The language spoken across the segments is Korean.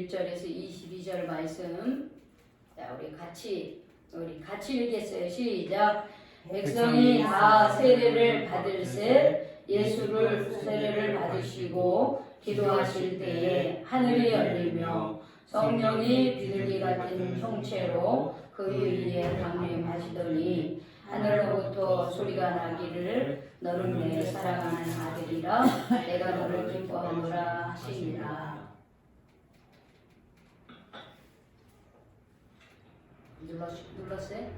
21절에서 22절 말씀. 자, 우리 같이 읽겠어요. 시작. 백성이 다 세례를 받을새 예수를 세례를 받으시고 기도하실 때에 하늘이 열리며 성령이 비둘기 같은 형체로 그 위에 강림하시더니 하늘로부터 소리가 나기를 너는 내 사랑하는 아들이라 내가 너를 기뻐하노라 하시니라. 눌렀어요?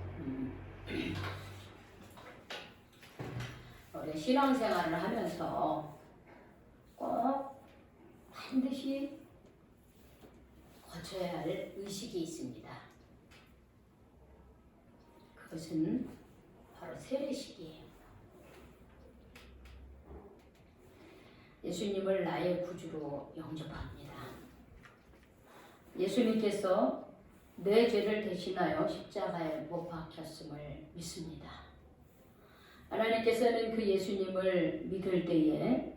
우리 신앙생활을 하면서 꼭 반드시 거쳐야 할 의식이 있습니다. 그것은 바로 세례식이에요. 예수님을 나의 구주로 영접합니다. 예수님께서 내 죄를 대신하여 십자가에 못 박혔음을 믿습니다. 하나님께서는 그 예수님을 믿을 때에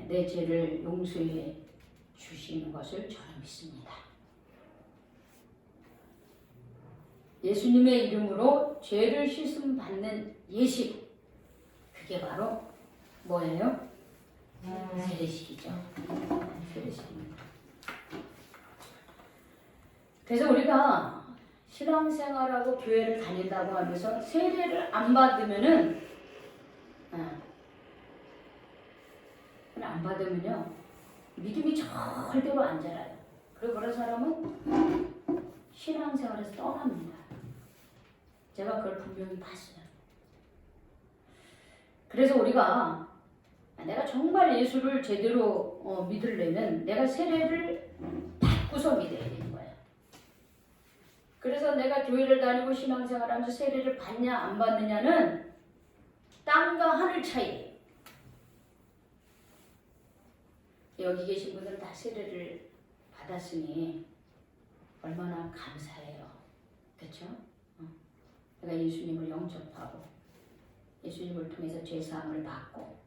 내 죄를 용서해 주시는 것을 저는 믿습니다. 예수님의 이름으로 죄를 씻음 받는 예식, 그게 바로 뭐예요? 세례식이죠. 세례식입니다. 그래서 우리가 신앙생활하고 교회를 다닌다고 하면서 세례를 안 받으면은 안 받으면요 믿음이 절대로 안 자라요. 그리고 그런 사람은 신앙생활에서 떠납니다. 제가 그걸 분명히 봤어요. 그래서 우리가 내가 정말 예수를 제대로 믿으려면 내가 세례를 받고서 믿어야 되는 거예요. 그래서 내가 교회를 다니고 신앙생활하면서 세례를 받냐 안 받느냐는 땅과 하늘 차이. 여기 계신 분들은 다 세례를 받았으니 얼마나 감사해요. 그렇죠? 내가 예수님을 영접하고 예수님을 통해서 죄사함을 받고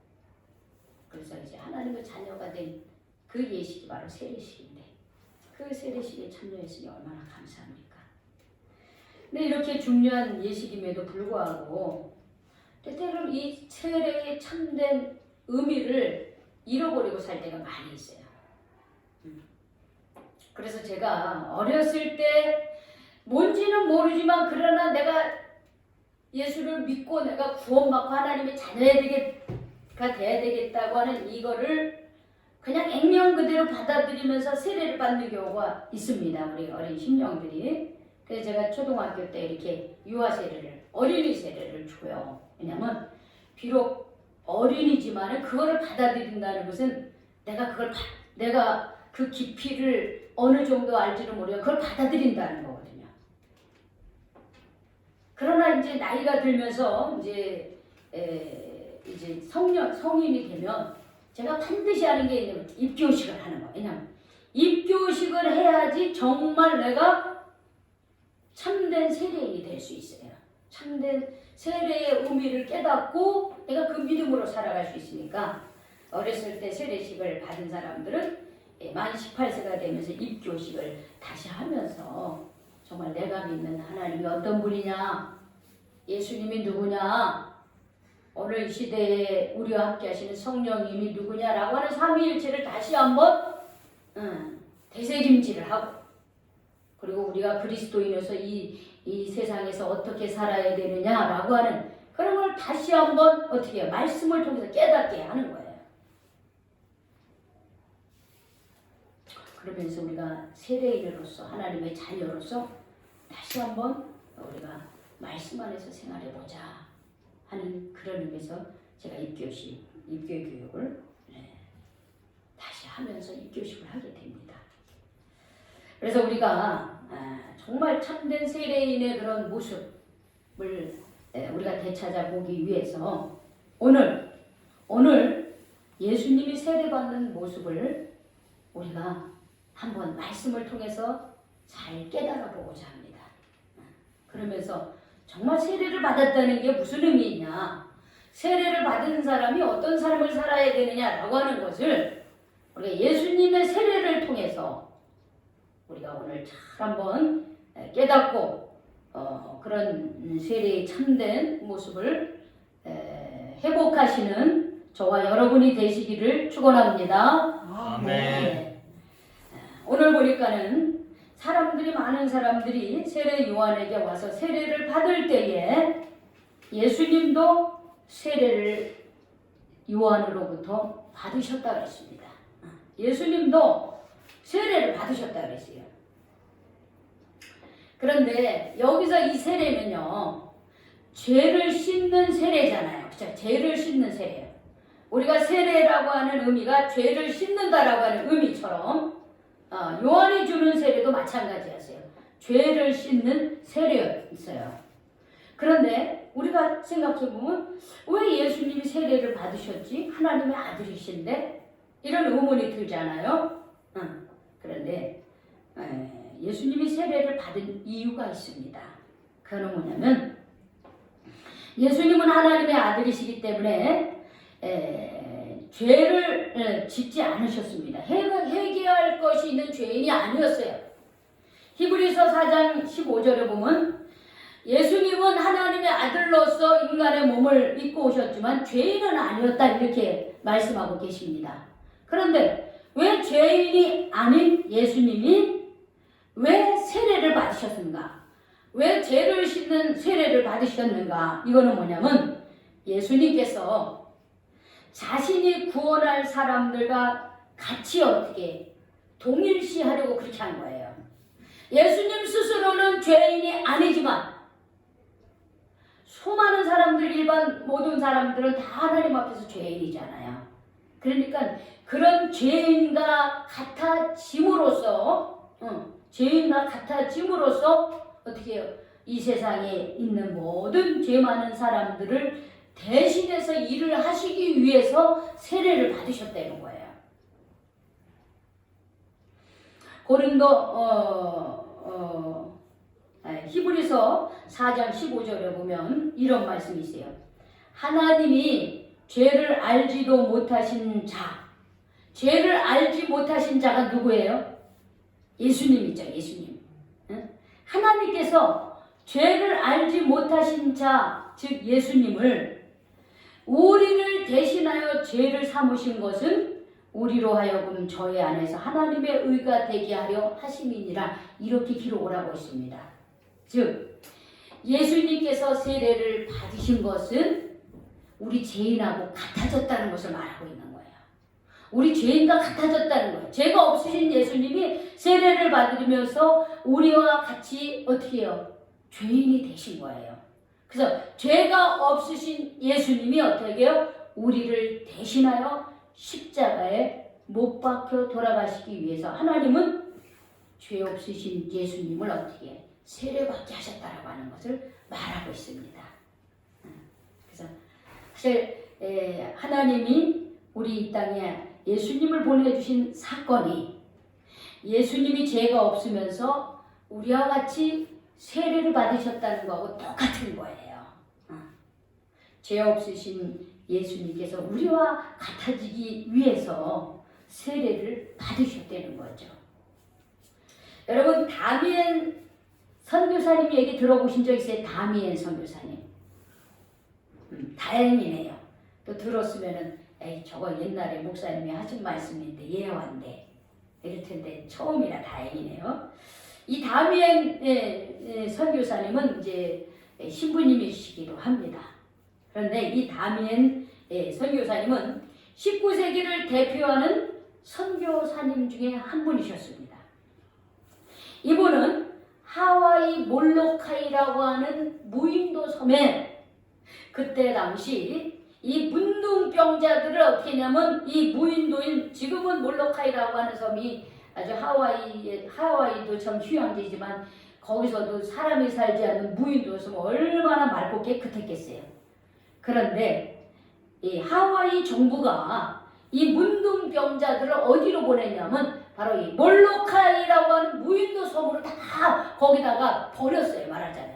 그래서 이제 하나님의 자녀가 된 그 예식이 바로 세례식인데 그 세례식에 참여했으니 얼마나 감사합니까? 근데 이렇게 중요한 예식임에도 불구하고 때때로 이 세례의 참된 의미를 잃어버리고 살 때가 많이 있어요. 그래서 제가 어렸을 때 뭔지는 모르지만 그러나 내가 예수를 믿고 내가 구원받고 하나님의 자녀가 돼야 되겠다고 하는 이거를 그냥 액면 그대로 받아들이면서 세례를 받는 경우가 있습니다. 우리 어린 심령들이. 그래서 제가 초등학교 때 이렇게 유아 세례를, 어린이 세례를 줘요. 왜냐면 비록 어린이지만 그거를 받아들인다는 것은 내가 그 깊이를 어느 정도 알지는 모르고 그걸 받아들인다는 거거든요. 그러나 이제 나이가 들면서 이제 성인이 되면 제가 반드시 하는 게 있는 입교식을 하는 거예요. 왜냐면 입교식을 해야지 정말 내가 참된 세례인이 될 수 있어요. 참된 세례의 의미를 깨닫고 내가 그 믿음으로 살아갈 수 있으니까 어렸을 때 세례식을 받은 사람들은 만 18세가 되면서 입교식을 다시 하면서 정말 내가 믿는 하나님이 어떤 분이냐, 예수님이 누구냐, 오늘 이 시대에 우리와 함께 하시는 성령님이 누구냐라고 하는 삼위일체를 다시 한번 되새김질을 하고 그리고 우리가 그리스도인으로서 이 세상에서 어떻게 살아야 되느냐라고 하는 그런 걸 다시 한번 어떻게 해요? 말씀을 통해서 깨닫게 하는 거예요. 그러면서 우리가 세례인으로서 하나님의 자녀로서 다시 한번 우리가 말씀 안에서 생활해보자 하는 그런 의미에서 제가 입교 교육을 다시 하면서 입교식을 하게 됩니다. 그래서 우리가 정말 참된 세례인의 그런 모습을 우리가 되찾아보기 위해서 오늘 예수님이 세례받는 모습을 우리가 한번 말씀을 통해서 잘 깨달아보고자 합니다. 그러면서 정말 세례를 받았다는 게 무슨 의미냐, 세례를 받은 사람이 어떤 삶을 살아야 되느냐라고 하는 것을 우리가 예수님의 세례를 통해서 우리가 오늘 잘 한번 깨닫고 그런 세례의 참된 모습을 회복하시는 저와 여러분이 되시기를 축원합니다. 아멘. 네. 오늘 보니까는 많은 사람들이 세례 요한에게 와서 세례를 받을 때에 예수님도 세례를 요한으로부터 받으셨다 그랬습니다. 예수님도 세례를 받으셨다 그랬어요. 그런데 여기서 이 세례는요, 죄를 씻는 세례잖아요. 그렇죠? 죄를 씻는 세례예요. 우리가 세례라고 하는 의미가 죄를 씻는다라고 하는 의미처럼 요한이 주는 세례도 마찬가지였어요. 죄를 씻는 세례였어요. 그런데 우리가 생각해보면 왜 예수님이 세례를 받으셨지? 하나님의 아들이신데? 이런 의문이 들잖아요. 그런데 예수님이 세례를 받은 이유가 있습니다. 그건 뭐냐면 예수님은 하나님의 아들이시기 때문에 죄를 짓지 않으셨습니다. 회개할 것이 있는 죄인이 아니었어요. 히브리서 4장 15절에 보면 예수님은 하나님의 아들로서 인간의 몸을 입고 오셨지만 죄인은 아니었다 이렇게 말씀하고 계십니다. 그런데 왜 죄인이 아닌 예수님이 왜 세례를 받으셨는가? 왜 죄를 씻는 세례를 받으셨는가? 이거는 뭐냐면 예수님께서 자신이 구원할 사람들과 같이 어떻게 동일시하려고 그렇게 한 거예요. 예수님 스스로는 죄인이 아니지만 수많은 사람들, 모든 사람들은 다 하나님 앞에서 죄인이잖아요. 그러니까 그런 죄인과 같아짐으로써 어떻게 해요? 이 세상에 있는 모든 죄 많은 사람들을 대신해서 일을 하시기 위해서 세례를 받으셨다는 거예요. 히브리서 4장 15절에 보면 이런 말씀이 있어요. 하나님이 죄를 알지도 못하신 자, 죄를 알지 못하신 자가 누구예요? 예수님이죠. 예수님. 하나님께서 죄를 알지 못하신 자, 즉 예수님을 우리를 대신하여 죄를 삼으신 것은 우리로 하여금 저희 안에서 하나님의 의가 되게 하려 하심이니라 이렇게 기록을 하고 있습니다. 즉 예수님께서 세례를 받으신 것은 우리 죄인하고 같아졌다는 것을 말하고 있는 거예요. 우리 죄인과 같아졌다는 거예요. 죄가 없으신 예수님이 세례를 받으면서 우리와 같이 어떻게 해요? 죄인이 되신 거예요. 그래서 죄가 없으신 예수님이 어떻게 해요? 우리를 대신하여 십자가에 못 박혀 돌아가시기 위해서 하나님은 죄 없으신 예수님을 어떻게 세례받게 하셨다라고 하는 것을 말하고 있습니다. 그래서 사실 하나님이 우리 이 땅에 예수님을 보내주신 사건이 예수님이 죄가 없으면서 우리와 같이 세례를 받으셨다는 거하고 똑같은 거예요. 죄 없으신 예수님께서 우리와 같아지기 위해서 세례를 받으셨다는 거죠. 여러분 다미엔 선교사님 얘기 들어보신 적 있어요? 다미엔 선교사님. 다행이네요. 또 들었으면은 에이 저거 옛날에 목사님이 하신 말씀인데 예화인데 이럴 텐데 처음이라 다행이네요. 이 다미엔 선교사님은 이제 신부님이시기도 합니다. 그런데 이 다미엔 선교사님은 19세기를 대표하는 선교사님 중에 한 분이셨습니다. 이분은 하와이 몰로카이라고 하는 무인도 섬에 그때 당시 이 문둥병자들을 어떻게 했냐면 이 무인도인 지금은 몰로카이라고 하는 섬이 아주 하와이도 참 휴양지지만 거기서도 사람이 살지 않는 무인도였으면 얼마나 맑고 깨끗했겠어요. 그런데 이 하와이 정부가 이 문둥병자들을 어디로 보냈냐면 바로 이 몰로카이라고 하는 무인도 섬으로 다 거기다가 버렸어요. 말하자면.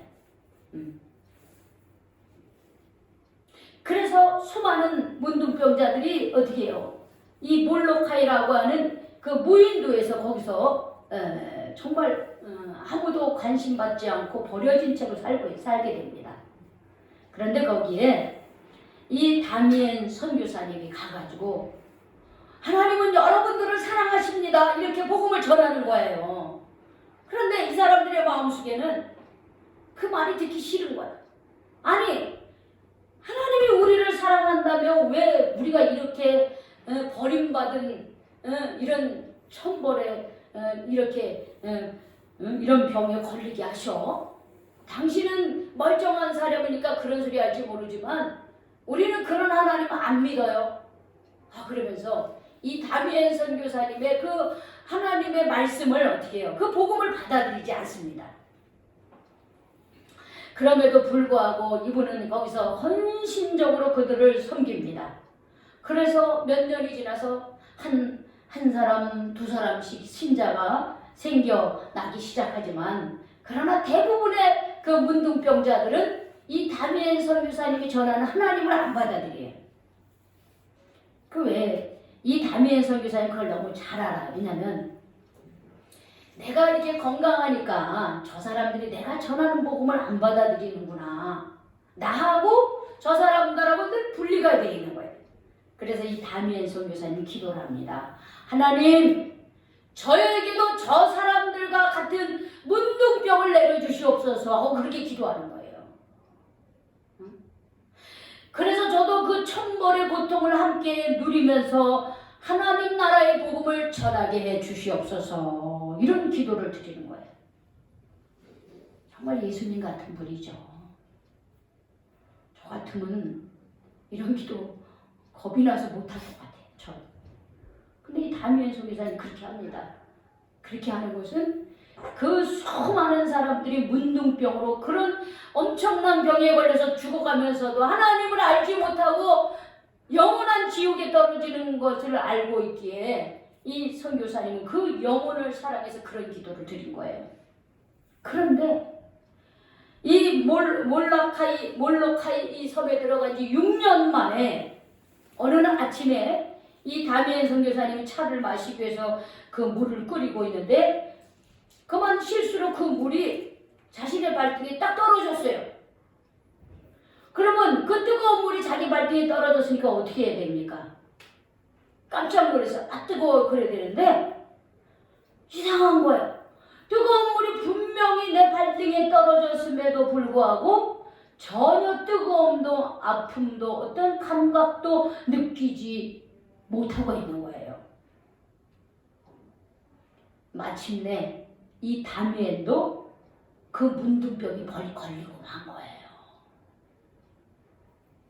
그래서 수많은 문둥병자들이 어떻게 해요? 이 몰로카이라고 하는 그 무인도에서 거기서 정말 아무도 관심 받지 않고 버려진 채로 살게 됩니다. 그런데 거기에 이 다미엔 선교사님이 가가지고 하나님은 여러분들을 사랑하십니다. 이렇게 복음을 전하는 거예요. 그런데 이 사람들의 마음속에는 그 말이 듣기 싫은 거야. 아니, 하나님이 우리를 사랑한다면 왜 우리가 이렇게 버림받은 이런 천벌에 이렇게 이런 병에 걸리게 하셔? 당신은 멀쩡한 사람이니까 그런 소리 할지 모르지만 우리는 그런 하나님을 안 믿어요. 그러면서 이 다미엔 선교사님의 그 하나님의 말씀을 어떻게 해요? 그 복음을 받아들이지 않습니다. 그럼에도 불구하고 이분은 거기서 헌신적으로 그들을 섬깁니다. 그래서 몇 년이 지나서 한 사람, 두 사람씩 신자가 생겨나기 시작하지만 그러나 대부분의 그 문둥병자들은 이 다미엔 선교사님이 전하는 하나님을 안 받아들여요. 이 다미엔 선교사님 그걸 너무 잘 알아요. 왜냐면 내가 이렇게 건강하니까 저 사람들이 내가 전하는 복음을 안 받아들이는구나. 나하고 저 사람들하고 늘 분리가 되어 있는 거예요. 그래서 이 다미엔 선교사님 기도를 합니다. 하나님, 저에게도 저 사람들과 같은 문둥병을 내려주시옵소서 하고 그렇게 기도하는 거예요. 그래서 저도 그 천벌의 고통을 함께 누리면서 하나님 나라의 복음을 전하게 해 주시옵소서 이런 기도를 드리는 거예요. 정말 예수님 같은 분이죠. 저 같으면 이런 기도 겁이 나서 못할 것 같아요. 근데 이 다미엔 선교사님 그렇게 합니다. 그렇게 하는 것은 그 수많은 사람들이 문둥병으로 그런 엄청난 병에 걸려서 죽어가면서도 하나님을 알지 못하고 영원한 지옥에 떨어지는 것을 알고 있기에 이 선교사님은 그 영혼을 사랑해서 그런 기도를 드린 거예요. 그런데 이 몰로카이 이 섬에 들어간 지 6년 만에 어느 날 아침에 이 다미엔 선교사님이 차를 마시기 위해서 그 물을 끓이고 있는데 그만 실수로 그 물이 자신의 발등에 딱 떨어졌어요. 그러면 그 뜨거운 물이 자기 발등에 떨어졌으니까 어떻게 해야 됩니까? 깜짝 놀라서 뜨거워 그래야 되는데 이상한 거예요. 뜨거운 물이 분명히 내 발등에 떨어졌음에도 불구하고 전혀 뜨거움도 아픔도 어떤 감각도 느끼지 못하고 있는 거예요. 마침내 이 다미엔도 그 문둥병이 걸리고 만 거예요.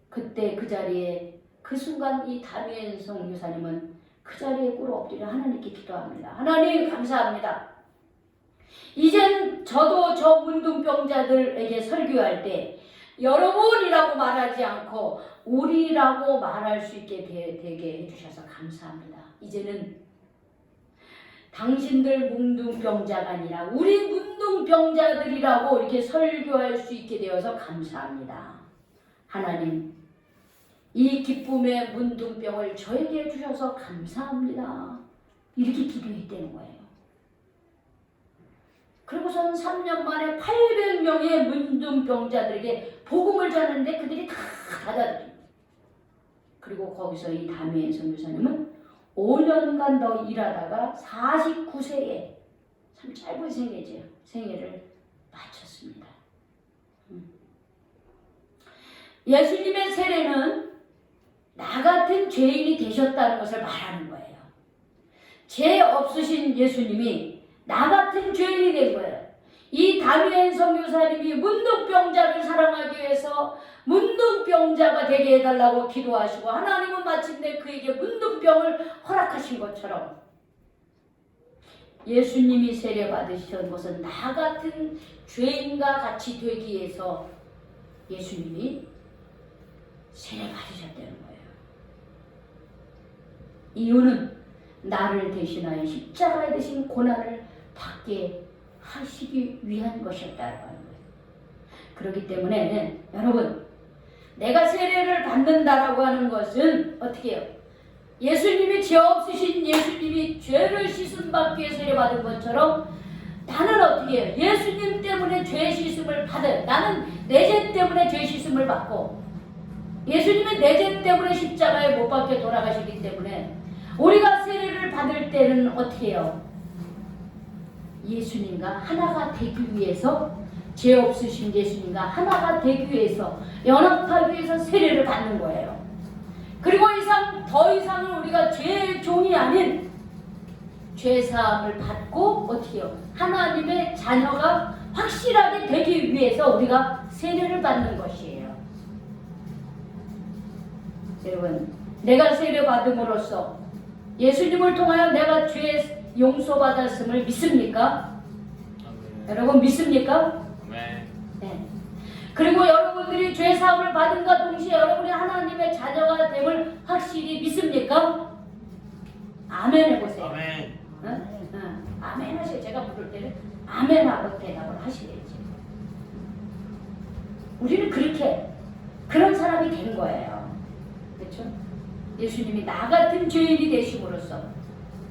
그때 그 자리에 그 순간 이 다미엔 선교사님은 그 자리에 꿇어 엎드려 하나님께 기도합니다. 하나님 감사합니다. 이젠 저도 저 문둥병자들에게 설교할 때 여러분이라고 말하지 않고 우리라고 말할 수 있게 되게 해주셔서 감사합니다. 이제는 당신들 문둥병자가 아니라 우리 문둥병자들이라고 이렇게 설교할 수 있게 되어서 감사합니다. 하나님, 이 기쁨의 문둥병을 저에게 주셔서 감사합니다. 이렇게 기도했다는 거예요. 그리고선 3년 만에 800명의 문둥병자들에게 복음을 전하는데 그들이 다 받아들입니다. 그리고 거기서 이 다미엔 선교사님은 5년간 더 일하다가 49세에 참 짧은 생애를 마쳤습니다. 예수님의 세례는 나 같은 죄인이 되셨다는 것을 말하는 거예요. 죄 없으신 예수님이 나 같은 죄인이 된 거예요. 이 다미엔 선교사님이 문둥병자를 사랑하기 위해서 문둥병자가 되게 해달라고 기도하시고 하나님은 마침내 그에게 문둥병을 허락하신 것처럼 예수님이 세례받으신 것은 나 같은 죄인과 같이 되기 위해서 예수님이 세례받으셨다는 거예요. 이유는 나를 대신하여 십자가에 드신 고난을 받게 하시기 위한 것이었다는 거예요. 그렇기 때문에 여러분, 내가 세례를 받는다라고 하는 것은 어떻게 해요? 예수님이 죄 없으신 예수님이 죄를 씻음 받기 위해 세례받은 것처럼 나는 어떻게 해요? 예수님 때문에 죄 씻음을 받아요. 나는 내 죄 때문에 죄 씻음을 받고 예수님이 내 죄 때문에 십자가에 못 박혀 돌아가시기 때문에 우리가 세례를 받을 때는 어떻게 해요? 예수님과 하나가 되기 위해서 죄 없으신 예수님과 하나가 되기 위해서 연합하기 위해서 세례를 받는 거예요. 그리고 더 이상은 우리가 죄의 종이 아닌 죄사함을 받고 어떻게 해요? 하나님의 자녀가 확실하게 되기 위해서 우리가 세례를 받는 것이에요. 여러분, 내가 세례 받음으로써 예수님을 통하여 내가 죄 용서받았음을 믿습니까? 여러분 믿습니까? 네. 네. 그리고 여러분들이 죄 사함을 받은과 동시에 여러분이 하나님의 자녀가 됨을 확실히 믿습니까? 아멘 해보세요. 아멘. 응? 응. 아멘 하세요. 제가 부를 때는 아멘 하고 대답을 하시겠지. 우리는 그런 사람이 된 거예요. 그렇죠? 예수님이 나 같은 죄인이 되심으로써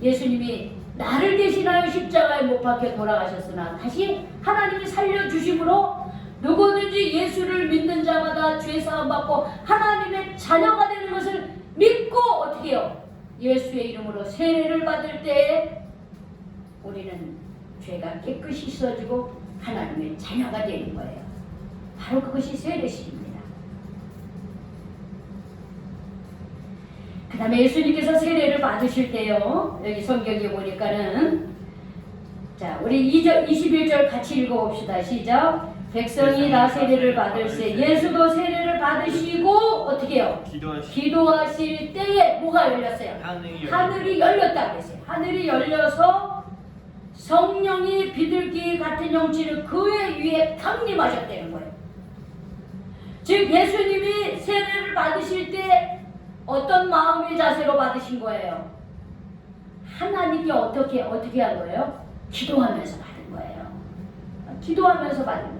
예수님이 나를 대신하여 십자가에 못 박혀 돌아가셨으나 다시 하나님이 살려주심으로 누구든지 예수를 믿는 자마다 죄사함 받고 하나님의 자녀가 되는 것을 믿고 어떻게 해요? 예수의 이름으로 세례를 받을 때에 우리는 죄가 깨끗이 씻어지고 하나님의 자녀가 되는 거예요. 바로 그것이 세례식입니다. 그 다음에 예수님께서 세례를 받으실 때요, 여기 성경에 보니까는, 자, 우리 21절 같이 읽어봅시다. 시작. 백성이 다 세례를 받을세. 예수도 세례를 받으시고 어떻게 해요? 기도하실 때에 뭐가 열렸어요? 하늘이 열렸다 그랬어요. 하늘이 열려서 성령이 비둘기 같은 형체를 그의 위에 강림하셨다는 거예요. 즉 예수님이 세례를 받으실 때 어떤 마음의 자세로 받으신 거예요? 하나님께 어떻게 한 거예요? 기도하면서 받은 거예요. 기도하면서 받은 거예요.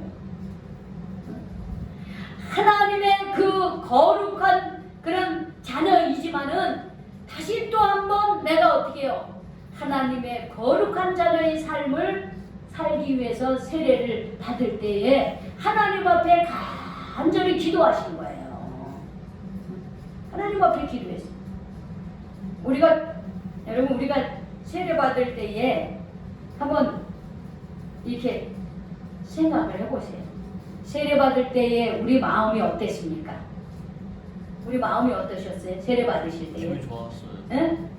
하나님의 그 거룩한 그런 자녀이지만은 다시 또 한 번 내가 어떻게 해요? 하나님의 거룩한 자녀의 삶을 살기 위해서 세례를 받을 때에 하나님 앞에 간절히 기도하신 거예요. 하나님 앞에 기도했어요. 여러분 우리가 세례 받을 때에 한번 이렇게 생각을 해보세요. 세례 받을 때에 우리 마음이 어땠습니까? 우리 마음이 어떠셨어요? 세례 받으실 때에? 기분이 좋았어요. 응?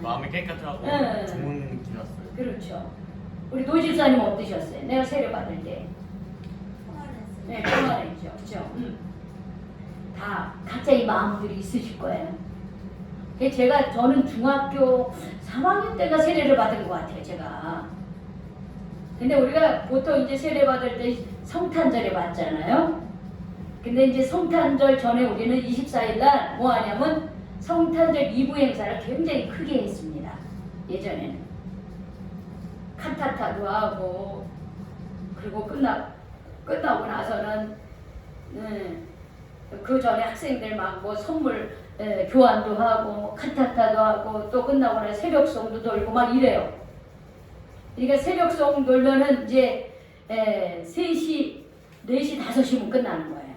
마음이 깨끗하고 응. 좋은 느낌이었어요. 그렇죠. 우리 노집사님 어떠셨어요? 내가 세례 받을 때? 평안했어요. 네, 평안했죠. 그렇죠? 다 각자의 마음들이 있으실 거예요. 저는 중학교 3학년 때가 세례를 받은 것 같아요, 제가. 근데 우리가 보통 이제 세례 받을 때 성탄절에 받잖아요. 근데 이제 성탄절 전에 우리는 24일 날 뭐 하냐면 성탄절 2부 행사를 굉장히 크게 했습니다. 예전에는. 칸타타도 하고, 그리고 끝나고 나서는, 그 전에 학생들 막 뭐 선물 교환도 하고, 칸타타도 하고, 또 끝나고 나서 새벽송도 돌고 막 이래요. 그러니까 새벽송 돌면은 이제 3시, 4시, 5시면 끝나는 거예요.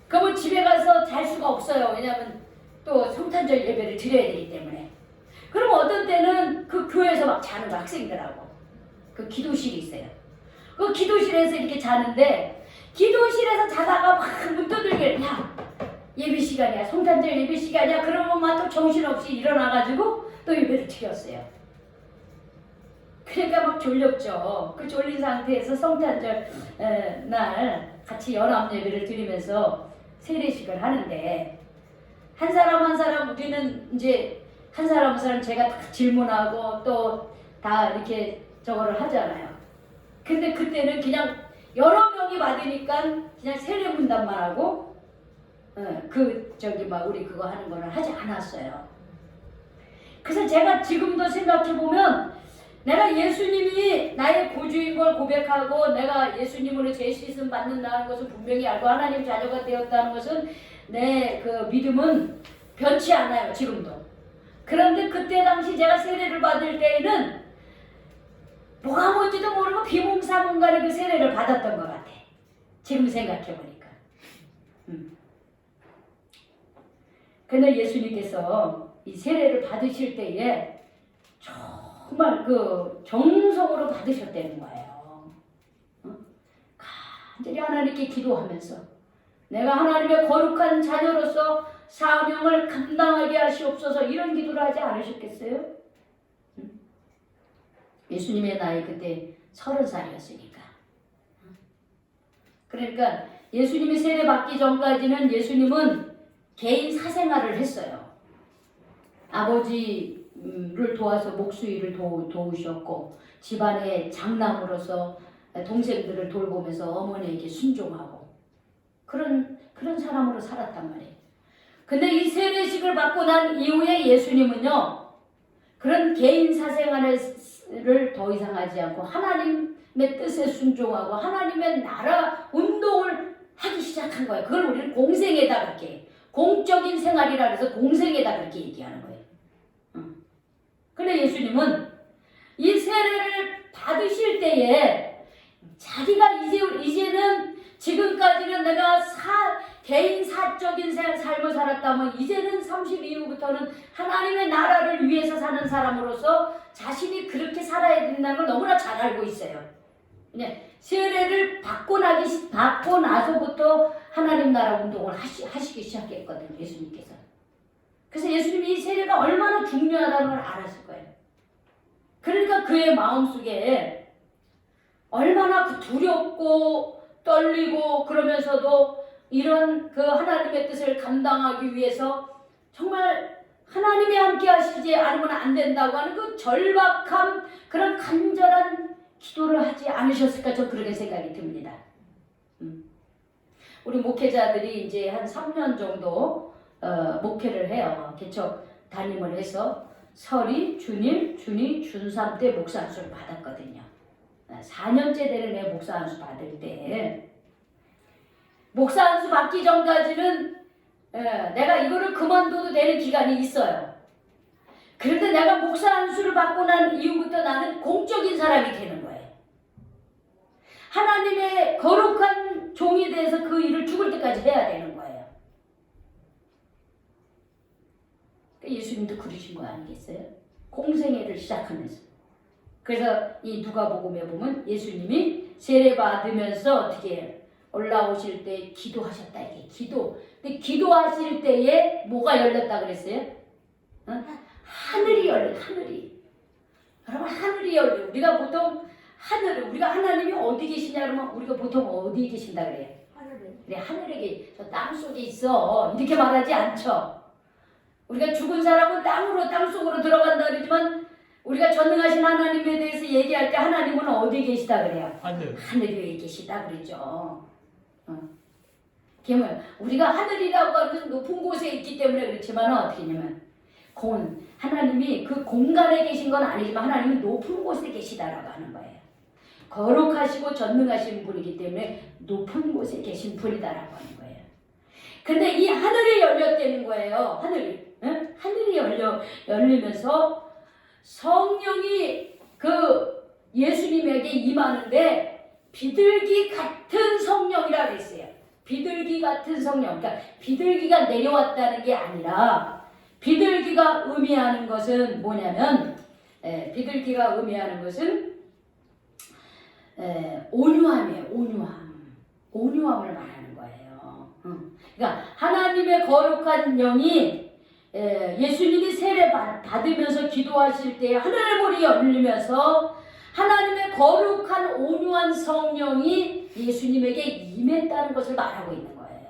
그러면 집에 가서 잘 수가 없어요. 왜냐하면 또 성탄절 예배를 드려야 되기 때문에. 그럼 어떤 때는 그 교회에서 막 자는 거 학생들하고. 그 기도실이 있어요. 그 기도실에서 이렇게 자는데 기도실에서 자다가 막 문 두들겨. 야, 예배 시간이야. 성탄절 예배 시간이야. 그러면 막 또 정신없이 일어나가지고 또 예배를 드렸어요. 그러니까 막 졸렸죠. 그 졸린 상태에서 성탄절 날 같이 연합 예배를 드리면서 세례식을 하는데 한 사람 우리는 이제 한 사람 제가 다 질문하고 또 다 이렇게 저거를 하잖아요. 근데 그때는 그냥 여러 명이 받으니까 그냥 세례 문답만 하고 우리 그거 하는 거를 하지 않았어요. 그래서 제가 지금도 생각해 보면 내가 예수님이 나의 구주인 걸 고백하고 내가 예수님으로 죄 씻음 받는다는 것을 분명히 알고 하나님 자녀가 되었다는 것은 내 그 믿음은 변치 않아요, 지금도. 그런데 그때 당시 제가 세례를 받을 때에는 뭐가 뭔지도 모르고 비몽사몽간에 그 세례를 받았던 것 같아. 지금 생각해보니까. 근데 예수님께서 이 세례를 받으실 때에 정말 그 정성으로 받으셨다는 거예요. 간절히 하나님께 기도하면서 내가 하나님의 거룩한 자녀로서 사명을 감당하게 하시옵소서, 이런 기도를 하지 않으셨겠어요? 예수님의 나이 그때 30살이었으니까. 그러니까 예수님이 세례 받기 전까지는 예수님은 개인 사생활을 했어요. 아버지를 도와서 목수일을 도우셨고, 집안의 장남으로서 동생들을 돌보면서 어머니에게 순종하고, 그런 사람으로 살았단 말이에요. 근데 이 세례식을 받고 난 이후에 예수님은요, 그런 개인 사생활을 더 이상 하지 않고 하나님의 뜻에 순종하고 하나님의 나라 운동을 하기 시작한 거예요. 그걸 우리는 공생애다 그렇게 해요. 공적인 생활이라 해서 공생애다 그렇게 얘기하는 거예요. 근데 예수님은 이 세례를 받으실 때에 자기가 이제는 지금까지는 내가 개인 사적인 삶을 살았다면 이제는 30 이후부터는 하나님의 나라를 위해서 사는 사람으로서 자신이 그렇게 살아야 된다는 걸 너무나 잘 알고 있어요. 세례를 받고 나서부터 하나님 나라 운동을 하시기 시작했거든요, 예수님께서. 그래서 예수님이 이 세례가 얼마나 중요하다는 걸 알았을 거예요. 그러니까 그의 마음속에 얼마나 그 두렵고 떨리고 그러면서도 이런 그 하나님의 뜻을 감당하기 위해서 정말 하나님이 함께 하시지 않으면 안 된다고 하는 그 절박함, 그런 간절한 기도를 하지 않으셨을까, 저 그렇게 생각이 듭니다. 우리 목회자들이 이제 한 3년 정도 목회를 해요. 개척 담임을 해서 설이, 준일, 준이, 준3 때 목사 안수를 받았거든요. 4년째 되는 애 목사 안수 받을 때, 목사 안수 받기 전까지는 내가 이거를 그만둬도 되는 기간이 있어요. 그런데 내가 목사 안수를 받고 난 이후부터 나는 공적인 사람이 되는 거예요. 하나님의 거룩한 종이 돼서 그 일을 죽을 때까지 해야 되는 거예요. 예수님도 그러신 거 아니겠어요? 공생애를 시작하면서. 그래서 이 누가복음에 보면 예수님이 세례 받으면서 어떻게 해요? 올라오실 때 기도하셨다, 이게 기도. 근데 기도하실 때에 뭐가 열렸다 그랬어요? 하늘이 열려, 하늘이. 여러분, 하늘이 열려. 우리가 보통 우리가 하나님이 어디 계시냐 그러면 우리가 보통 어디 계신다 그래요? 하늘에. 그래, 하늘에 저 땅 속에 있어, 이렇게 말하지 않죠. 우리가 죽은 사람은 땅 속으로 들어간다 그러지만 우리가 전능하신 하나님에 대해서 얘기할 때 하나님은 어디 계시다 그래요? 하늘 위에 계시다 그러죠. 그러면 우리가 하늘이라고 하는 높은 곳에 있기 때문에 그렇지만 어떻게 했냐면 하나님이 그 공간에 계신 건 아니지만 하나님은 높은 곳에 계시다라고 하는 거예요. 거룩하시고 전능하신 분이기 때문에 높은 곳에 계신 분이다라고 하는 거예요. 근데 이 하늘이 열렸다는 거예요. 하늘이 열리면서 성령이 그 예수님에게 임하는데 비둘기 같은 성령이라 그랬어요. 비둘기 같은 성령. 그러니까 비둘기가 내려왔다는 게 아니라, 비둘기가 의미하는 것은 뭐냐면, 비둘기가 의미하는 것은 온유함이에요. 온유함을 말하는 거예요. 그러니까 하나님의 거룩한 영이 예수님이 세례 받으면서 기도하실 때 하늘문이 열리면서 하나님의 거룩한 온유한 성령이 예수님에게 임했다는 것을 말하고 있는 거예요.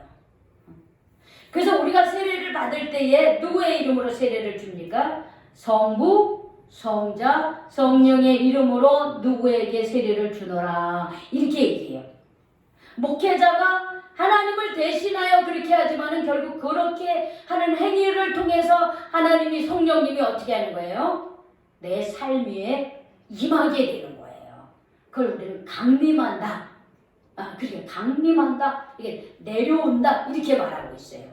그래서 우리가 세례를 받을 때에 누구의 이름으로 세례를 줍니까? 성부, 성자, 성령의 이름으로 누구에게 세례를 주노라, 이렇게 얘기해요. 목회자가 하나님을 대신하여 그렇게 하지만은 결국 그렇게 하는 행위를 통해서 하나님이, 성령님이 어떻게 하는 거예요? 내 삶 위에 임하게 되는 거예요. 그걸 우리는 강림한다. 그게 강림한다. 이게 내려온다. 이렇게 말하고 있어요.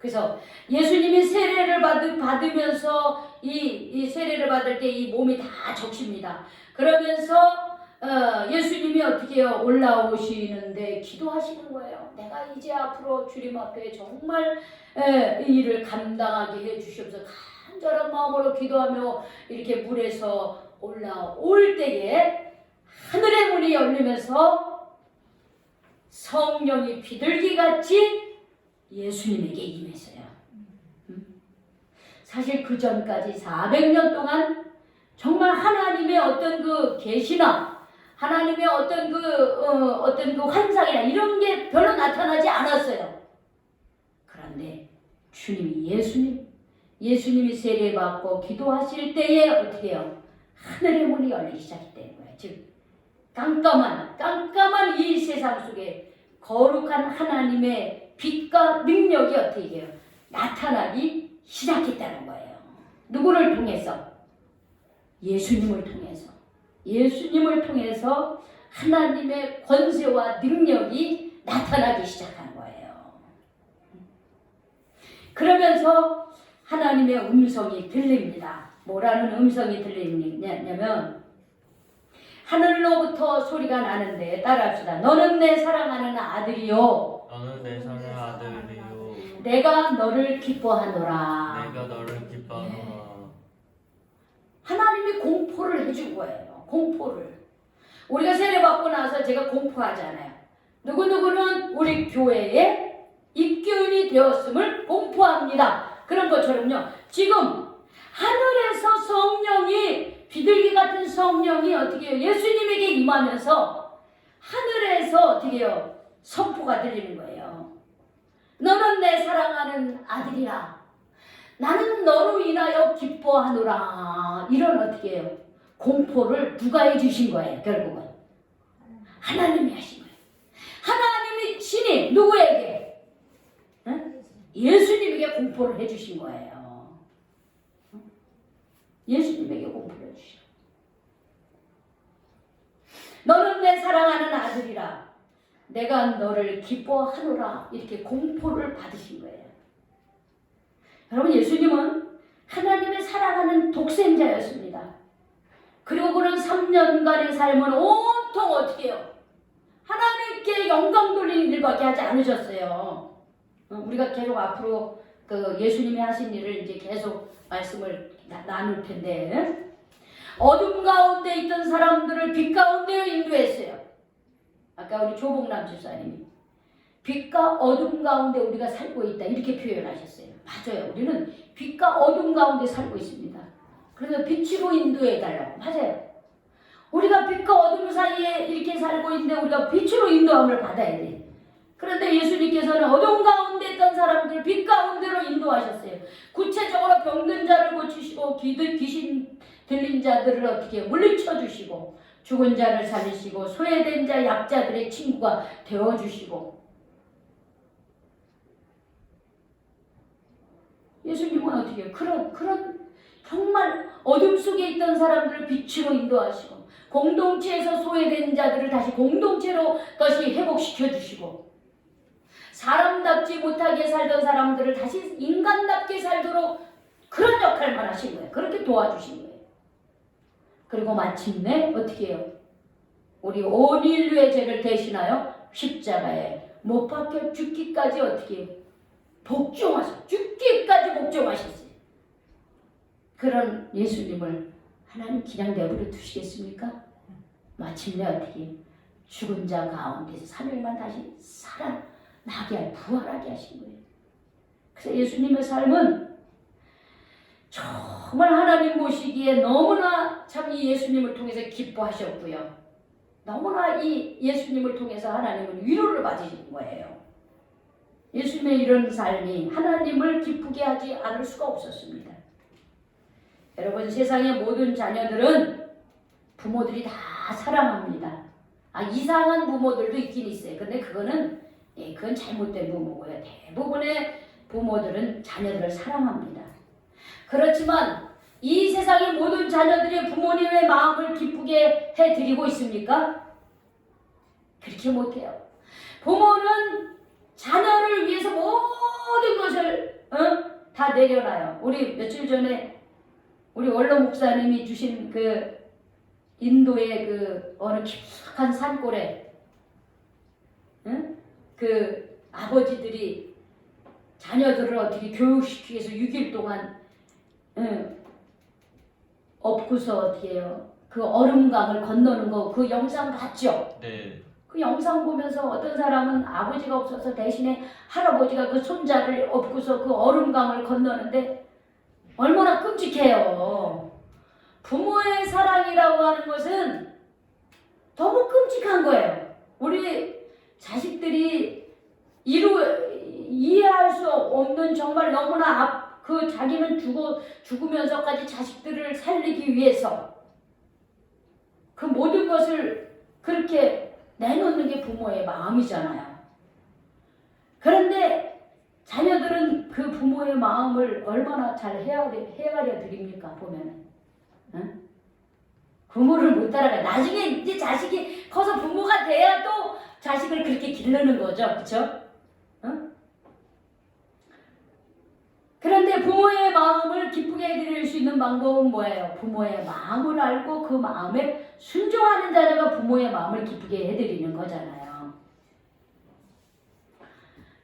그래서 예수님이 세례를 받으면서 이 세례를 받을 때 이 몸이 다 적십니다. 그러면서 예수님이 어떻게 해요? 올라오시는데 기도하시는 거예요. 내가 이제 앞으로 주님 앞에 정말 이 일을 감당하게 해주시옵소서. 간절한 마음으로 기도하며 이렇게 물에서 올라올 때에 하늘의 문이 열리면서 성령이 비둘기같이 예수님에게 임했어요. 사실 그 전까지 400년 동안 정말 하나님의 어떤 그 계시나 하나님의 어떤 그 환상이나 이런 게 별로 나타나지 않았어요. 그런데 예수님이 세례받고 기도하실 때에 어떻게 해요? 하늘의 문이 열리기 시작했다는 거예요. 즉 깜깜한 이 세상 속에 거룩한 하나님의 빛과 능력이 어떻게 해요? 나타나기 시작했다는 거예요. 누구를 통해서? 예수님을 통해서 하나님의 권세와 능력이 나타나기 시작한 거예요. 그러면서 하나님의 음성이 들립니다. 뭐라는 음성이 들리냐면 하늘로부터 소리가 나는데 따라합시다. 너는 내 사랑하는 아들이요. 너는 내 사랑하는 아들이요. 내가 너를 기뻐하노라. 내가 너를 기뻐하노라. 하나님이 공포를 해준 거예요. 공포를. 우리가 세례받고 나서 제가 공포하잖아요. 누구누구는 우리 교회에 입교인이 되었음을 공포합니다. 그런 것처럼요. 지금 하늘에서 성령이 비둘기 같은 성령이 어떻게 해요? 예수님에게 임하면서 하늘에서 어떻게 해요? 선포가 들리는 거예요. 너는 내 사랑하는 아들이라. 나는 너로 인하여 기뻐하노라. 이런 어떻게 해요? 공포를 누가 해주신 거예요? 결국은 하나님이 하신 거예요. 하나님이 신이 누구에게? 응? 예수님에게 공포를 해주신 거예요. 예수님에게 공포를 해주셔. 너는 내 사랑하는 아들이라. 내가 너를 기뻐하노라. 이렇게 공포를 받으신 거예요. 여러분, 예수님은 하나님의 사랑하는 독생자였습니다. 그리고 그런 3년간의 삶은 온통 어떻게 해요? 하나님께 영광 돌리는 일밖에 하지 않으셨어요. 우리가 계속 앞으로 그 예수님이 하신 일을 이제 계속 말씀을 나눌 텐데, 어둠 가운데 있던 사람들을 빛 가운데로 인도했어요. 아까 우리 조봉남 집사님이 빛과 어둠 가운데 우리가 살고 있다 이렇게 표현하셨어요. 맞아요. 우리는 빛과 어둠 가운데 살고 있습니다. 그래서 빛으로 인도해달라고. 맞아요. 우리가 빛과 어둠 사이에 이렇게 살고 있는데 우리가 빛으로 인도함을 받아야 돼. 그런데 예수님께서는 어둠 가운데 있던 사람들을 빛 가운데로 인도하셨어요. 구체적으로 병든 자를 고치시고 귀신 들린 자들을 어떻게 물리쳐 주시고 죽은 자를 살리시고 소외된 자 약자들의 친구가 되어주시고, 예수님은 어떻게 해요? 그런 정말 어둠 속에 있던 사람들을 빛으로 인도하시고 공동체에서 소외된 자들을 다시 공동체로 다시 회복시켜 주시고, 사람답지 못하게 살던 사람들을 다시 인간답게 살도록 그런 역할만 하신 거예요. 그렇게 도와주신 거예요. 그리고 마침내 어떻게 해요? 우리 온 인류의 죄를 대신하여 십자가에 못 박혀 죽기까지 어떻게 해요? 복종하셨어요. 죽기까지 복종하셨어요. 그런 예수님을 하나님 그냥 내버려 두시겠습니까? 마침내 어떻게 해요? 죽은 자 가운데서 3일만 다시 살아나게 부활하게 하신 거예요. 그래서 예수님의 삶은 정말 하나님 보시기에 너무나 참 이 예수님을 통해서 기뻐하셨고요. 너무나 이 예수님을 통해서 하나님은 위로를 받으신 거예요. 예수님의 이런 삶이 하나님을 기쁘게 하지 않을 수가 없었습니다. 여러분, 세상의 모든 자녀들은 부모들이 다 사랑합니다. 이상한 부모들도 있긴 있어요. 근데 그건 잘못된 부모고요. 대부분의 부모들은 자녀들을 사랑합니다. 그렇지만 이 세상의 모든 자녀들이 부모님의 마음을 기쁘게 해드리고 있습니까? 그렇게 못해요. 부모는 자녀를 위해서 모든 것을 다 내려놔요. 우리 며칠 전에 우리 원로 목사님이 주신 그 인도의 그 어느 깊숙한 산골에 그 아버지들이 자녀들을 어떻게 교육시키기 위해서 6일 동안 업고서 어떻게 해요? 그 얼음강을 건너는 거 그 영상 봤죠? 네. 그 영상 보면서 어떤 사람은 아버지가 없어서 대신에 할아버지가 그 손자를 업고서 그 얼음강을 건너는데 얼마나 끔찍해요. 부모의 사랑이라고 하는 것은 너무 끔찍한 거예요. 우리 자식들이 이해할 수 없는 정말 너무나 그 자기는 죽으면서까지 자식들을 살리기 위해서 그 모든 것을 그렇게 내놓는 게 부모의 마음이잖아요. 그런데 자녀들은 그 부모의 마음을 얼마나 잘 헤아려 드립니까? 보면은 부모를 못 따라가. 나중에 이제 자식이 커서 부모가 돼야 또 자식을 그렇게 기르는 거죠, 그렇죠? 그런데 부모의 마음을 기쁘게 해드릴 수 있는 방법은 뭐예요? 부모의 마음을 알고 그 마음에 순종하는 자녀가 부모의 마음을 기쁘게 해드리는 거잖아요.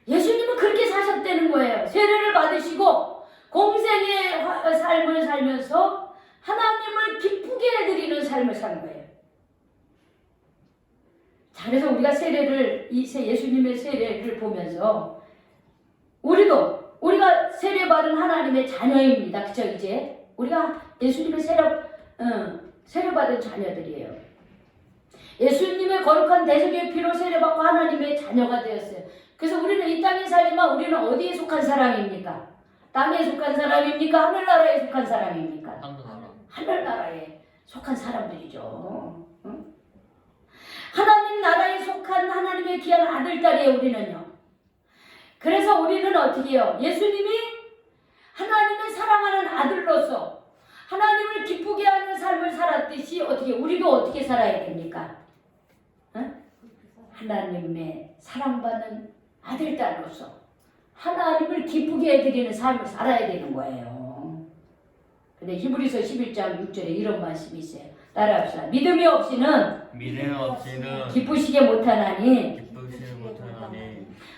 예수님은 그렇게 사셨다는 거예요. 세례를 받으시고 공생의 삶을 살면서 하나님을 기쁘게 해드리는 삶을 산 거예요. 자, 그래서 우리가 예수님의 세례를 보면서 우리가 세례받은 하나님의 자녀입니다. 그쵸? 이제 우리가 예수님의 세례받은 자녀들이에요. 예수님의 거룩한 대속의 피로 세례받고 하나님의 자녀가 되었어요. 그래서 우리는 이 땅에 살지만 우리는 어디에 속한 사람입니까? 땅에 속한 사람입니까? 하늘나라에 속한 사람입니까? 하늘나라. 하늘나라에 속한 사람들이죠. 하나님 나라에 속한 하나님의 귀한 아들딸이에요. 우리는요. 그래서 우리는 어떻게 해요? 예수님이 하나님을 사랑하는 아들로서 하나님을 기쁘게 하는 삶을 살았듯이 우리도 어떻게 살아야 됩니까? 하나님의 사랑받는 아들딸로서 하나님을 기쁘게 해드리는 삶을 살아야 되는 거예요. 근데 히브리서 11장 6절에 이런 말씀이 있어요. 따라합시다. 믿음이 없이는 기쁘시게 못하나니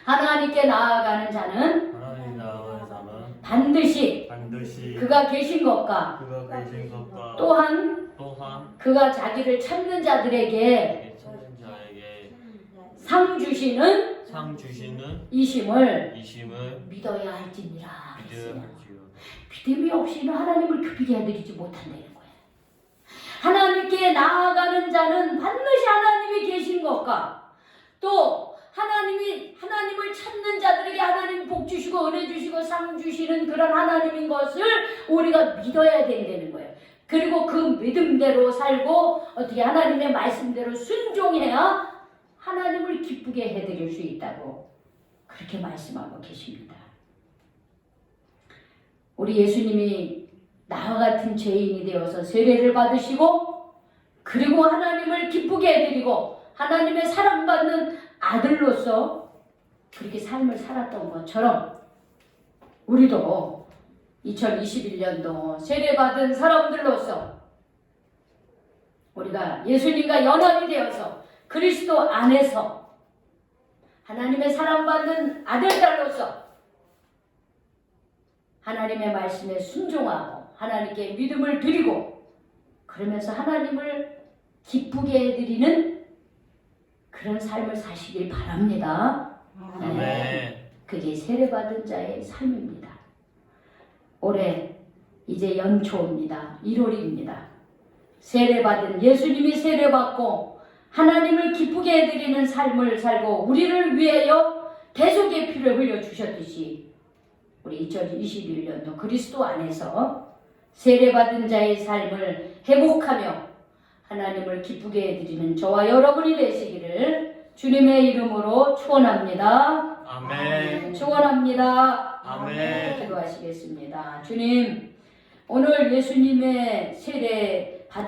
하나님께 나아가는 자는 반드시 그가 계신 것과 또한 그가 자기를 찾는 자들에게 상 주시는 이심을 믿어야 할지니라. 믿음이 없이는 하나님을 기쁘게 해드리지 못한다는 거예요. 하나님께 나아가는 자는 반드시 하나님이 계신 것과 또 하나님을 찾는 자들에게 하나님 복 주시고 은혜 주시고 상 주시는 그런 하나님인 것을 우리가 믿어야 된다는 거예요. 그리고 그 믿음대로 살고 어떻게 하나님의 말씀대로 순종해야 하나님을 기쁘게 해드릴 수 있다고 그렇게 말씀하고 계십니다. 우리 예수님이 나와 같은 죄인이 되어서 세례를 받으시고 그리고 하나님을 기쁘게 해드리고 하나님의 사랑받는 아들로서 그렇게 삶을 살았던 것처럼 우리도 2021년도 세례받은 사람들로서 우리가 예수님과 연합이 되어서 그리스도 안에서 하나님의 사랑받는 아들딸로서 하나님의 말씀에 순종하고 하나님께 믿음을 드리고 그러면서 하나님을 기쁘게 해드리는 그런 삶을 사시길 바랍니다. 네. 그게 세례받은 자의 삶입니다. 올해 이제 연초입니다. 1월입니다. 세례받은 예수님이 세례받고 하나님을 기쁘게 해드리는 삶을 살고 우리를 위하여 대속의 피를 흘려주셨듯이 우리 2021년도 그리스도 안에서 세례받은 자의 삶을 회복하며 하나님을 기쁘게 해드리는 저와 여러분이 되시기를 주님의 이름으로 축원합니다. 아멘. 축원합니다. 아멘. 기도하시겠습니다. 주님, 오늘 예수님의 세례